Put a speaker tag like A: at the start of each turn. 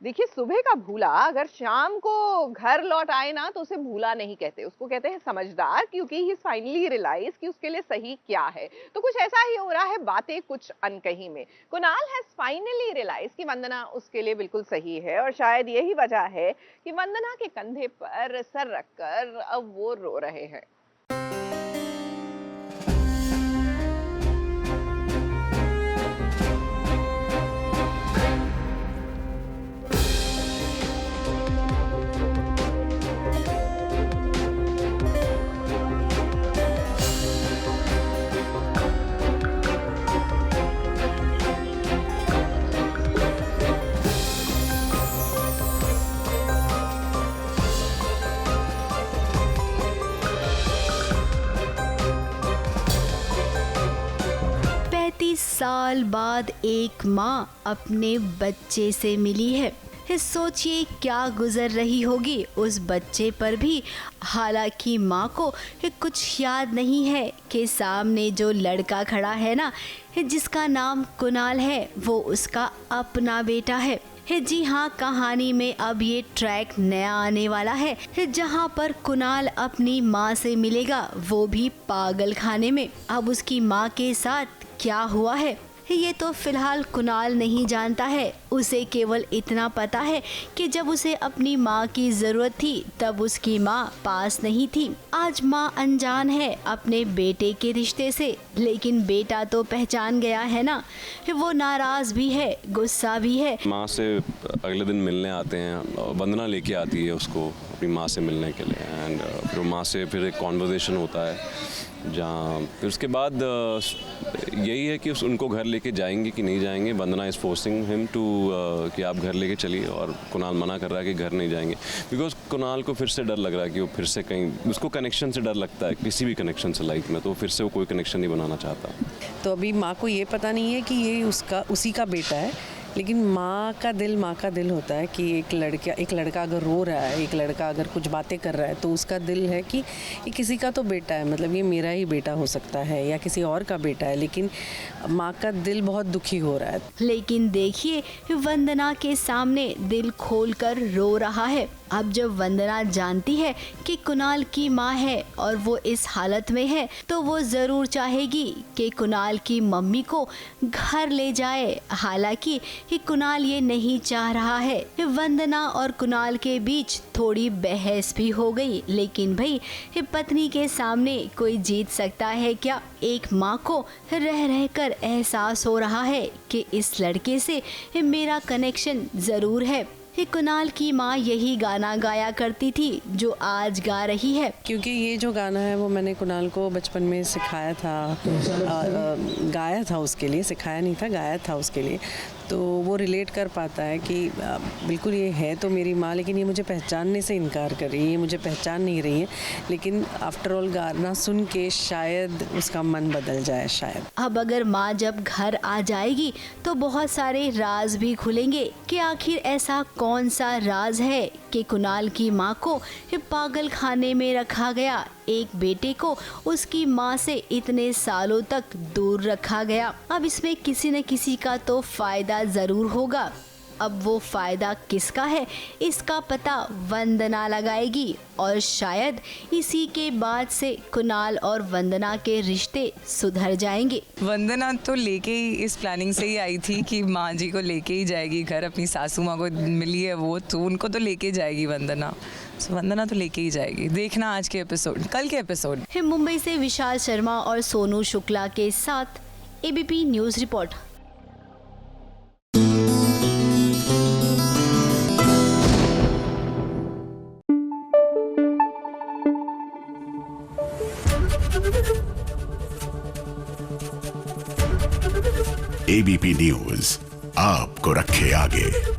A: देखिए, सुबह का भूला अगर शाम को घर लौट आए ना तो उसे भूला नहीं कहते, उसको कहते हैं समझदार, क्योंकि ही फाइनली रियलाइज कि उसके लिए सही क्या है। तो कुछ ऐसा ही हो रहा है बातें कुछ अनकही में। कुणाल हैज फाइनली रियलाइज कि वंदना उसके लिए बिल्कुल सही है, और शायद यही वजह है कि वंदना के कंधे पर सर रखकर अब वो रो रहे हैं।
B: साल बाद एक माँ अपने बच्चे से मिली है। सोचिए क्या गुजर रही होगी उस बच्चे पर भी। हालांकि माँ को कुछ याद नहीं है कि सामने जो लड़का खड़ा है ना, जिसका नाम कुणाल है, वो उसका अपना बेटा है। जी हाँ, कहानी में अब ये ट्रैक नया आने वाला है, जहाँ पर कुणाल अपनी माँ से मिलेगा, वो भी पागल खाने में। अब उसकी माँ के साथ क्या हुआ है ये तो फिलहाल कुणाल नहीं जानता है। उसे केवल इतना पता है कि जब उसे अपनी माँ की जरूरत थी तब उसकी माँ पास नहीं थी। आज माँ अनजान है अपने बेटे के रिश्ते से, लेकिन बेटा तो पहचान गया है ना। वो नाराज भी है, गुस्सा भी है।
C: माँ से अगले दिन मिलने आते हैं, वंदना लेके आती है उसको अपनी माँ से मिलने के लिए, एंड फिर माँ से फिर एक कॉन्वर्सेशन होता है, जहाँ फिर उसके बाद यही है कि उनको घर लेके जाएंगे कि नहीं जाएंगे। वंदना इज़ फोर्सिंग हिम टू कि आप घर लेके चलिए, और कुणाल मना कर रहा है कि घर नहीं जाएंगे, बिकॉज कुणाल को फिर से डर लग रहा है कि वो फिर से कहीं, उसको कनेक्शन से डर लगता है, किसी भी कनेक्शन से लाइफ में, तो फिर से वो कोई कनेक्शन नहीं बनाना चाहता।
D: तो अभी माँ को ये पता नहीं है कि ये उसी का बेटा है, लेकिन माँ का दिल होता है कि एक लड़का अगर रो रहा है, एक लड़का अगर कुछ बातें कर रहा है, तो उसका दिल है कि ये किसी का तो बेटा है, मतलब ये मेरा ही बेटा हो सकता है या किसी और का बेटा है, लेकिन माँ का दिल बहुत दुखी हो रहा है।
B: लेकिन देखिए, वंदना के सामने दिल खोलकर रो रहा है। अब जब वंदना जानती है कि कुणाल की माँ है और वो इस हालत में है, तो वो ज़रूर चाहेगी कि कुणाल की मम्मी को घर ले जाए। हालांकि कुणाल ये नहीं चाह रहा है। वंदना और कुणाल के बीच थोड़ी बहस भी हो गई, लेकिन भाई पत्नी के सामने कोई जीत सकता है क्या? एक माँ को रह रहकर एहसास हो रहा है कि इस लड़के से मेरा कनेक्शन ज़रूर है। कुणाल की माँ यही गाना गाया करती थी जो आज गा रही है,
D: क्योंकि ये जो गाना है वो मैंने कुणाल को बचपन में सिखाया था, गाया था उसके लिए, सिखाया नहीं था, गाया था उसके लिए। तो वो रिलेट कर पाता है कि बिल्कुल ये है तो मेरी माँ, लेकिन ये मुझे पहचानने से इनकार कर रही है, ये मुझे पहचान नहीं रही है। लेकिन आफ्टर ऑल गाना सुन के शायद उसका मन बदल जाए, शायद।
B: अब अगर माँ जब घर आ जाएगी तो बहुत सारे राज भी खुलेंगे कि आखिर ऐसा कौन सा राज है कि कुणाल की माँ को पागल खाने में रखा गया, एक बेटे को उसकी माँ से इतने सालों तक दूर रखा गया। अब इसमें किसी न किसी का तो फायदा जरूर होगा। अब वो फायदा किसका है इसका पता वंदना लगाएगी, और शायद इसी के बाद से कुणाल और वंदना के रिश्ते सुधर जाएंगे।
E: वंदना तो लेके ही इस प्लानिंग से ही आई थी कि माँ जी को लेके ही जाएगी घर, अपनी सासू माँ को मिली है वो, तो उनको तो लेके जाएगी वंदना। वंदना तो लेके ही जाएगी, देखना आज के एपिसोड, कल के एपिसोड।
B: मुंबई से विशाल शर्मा और सोनू शुक्ला के साथ ABP news report.
F: ABP news आपको रखे आगे।